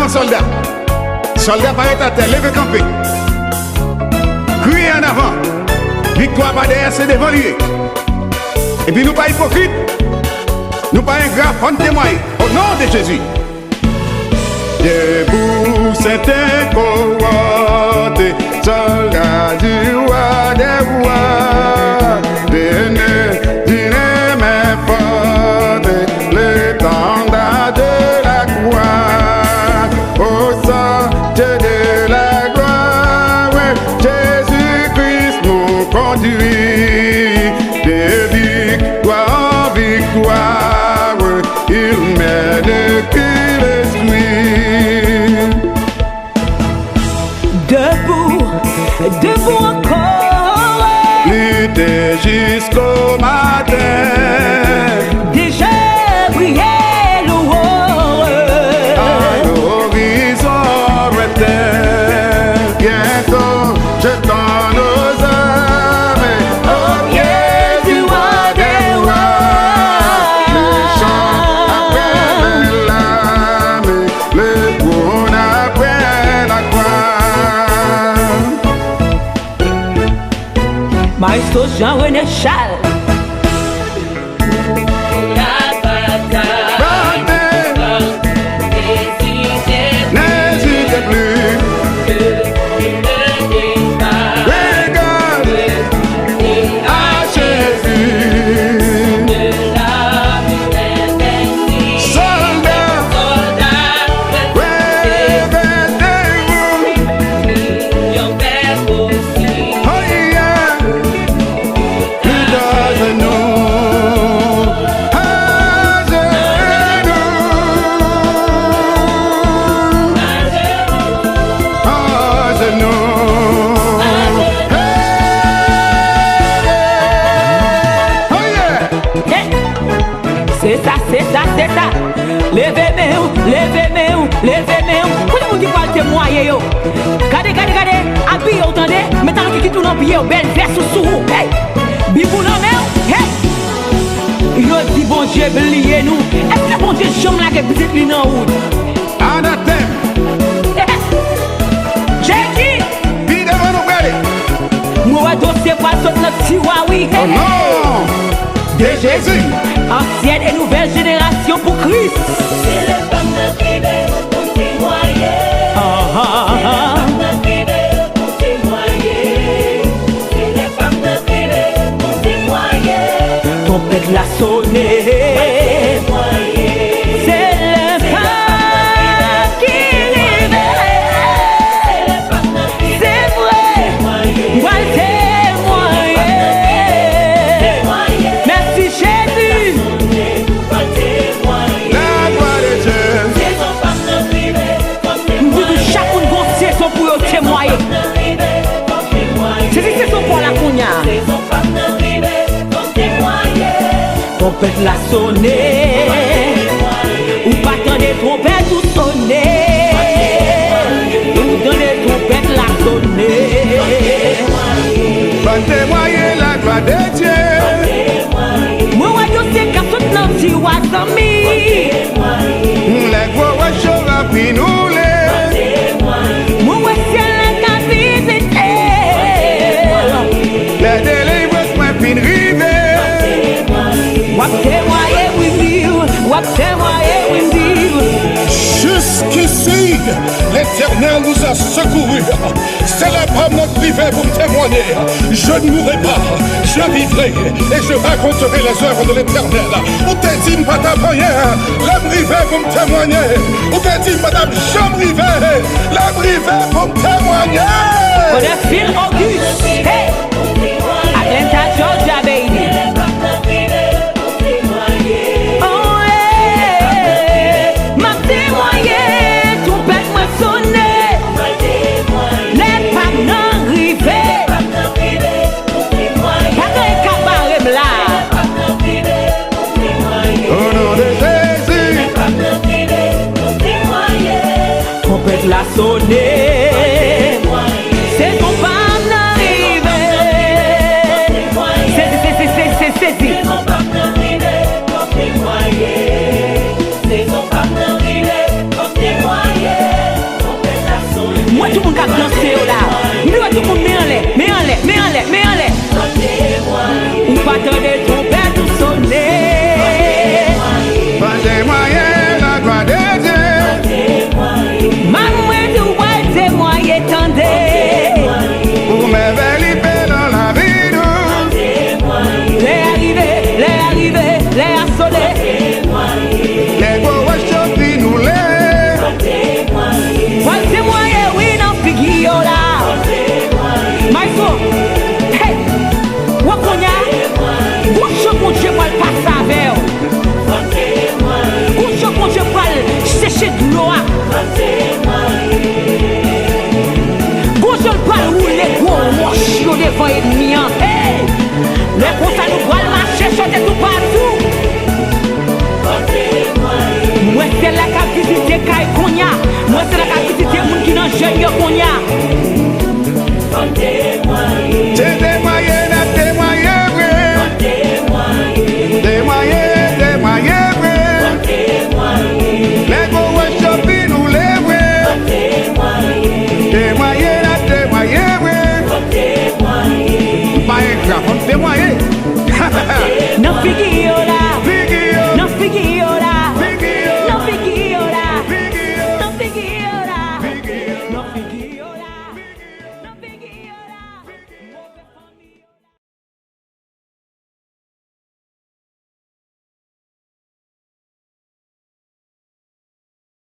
avant soldat. Soldat paraît à terre, levez camper. Criez en avant. Victoire pas derrière, c'est devant lui. Et puis nous pas hypocrites. Nous pas ingrats, on témoigne. Au nom de Jésus. Debout, c'est incohorté. Soldat du roi des rois. Dîner mais forte. L'étendard de la croix. Au sortir de la gloire. Jésus-Christ nous conduit. De victoire en victoire. Il mène qui le suit. Debout encore. Lutter jusqu'au matin. Déjà brillé l'aurore. À l'horizon lointain. Bientôt je tends nos âmes au pied du roi des rois. Le chant après les larmes, le trône après la croix. Maestro Jean-René Charles. N'hésitez plus, regarde à Jésus. Soldats, réveillez-vous. Oh yeah, leader de nous, à genoux. Oh yeah. C'est ça. Levez mes ou. Quand vous dites quoi témoigner yo. Gardez. Habillez, entendez. Mettez qui tout l'empire, belle veste sous. Hey. Bibou non mais. Hey. Yo dit bon Dieu bélier nous. Est-ce que bon Dieu chambre la petite ligne en route? Anathème, J'ai dit. puis devant nous regarder. Moi dossier pas sauter notre tiroir oui. Au nom de Jésus. Ancienne et nouvelle génération pour Christ. C'est les femmes de privé pour témoigner. Ah. Pour témoigner. C'est les femmes de privé pour témoigner. Trompette la sonné. C'est le phare qui réveille. C'est vrai. Moi témoigner. Merci Jésus. La gloire de Dieu. Nous devons chacun goncer son pour témoigner. C'est son pour la cogna. Trompette la sonné. Ou pas tant de trompette ou sonné. Ou dans les trompettes la sonné. Va témoigner la gloire de Dieu. Moi je sais qu'à tout l'homme si wasami. Les gros wachora puis nous les. Moi c'est la capacité. Les délivres point puis river. Wap témoigner with you. Jusqu'ici, l'Éternel nous a secourus. C'est la preuve notre privé pour me témoigner. Je ne mourrai pas, je vivrai et je raconterai les œuvres de l'Éternel. Ou t'es dit, madame, rien, la privé pour me témoigner. Ou t'es dit, madame, je privé, la privé pour me témoigner. For the Phil Auguste. Hey. Atlanta, Georgia, baby. Oh, hey. Ma témoigner, trompette moi sonner. Les parents rivés. Pas de cabaret blanc. Au nom de Jésus. Trompette la sonner.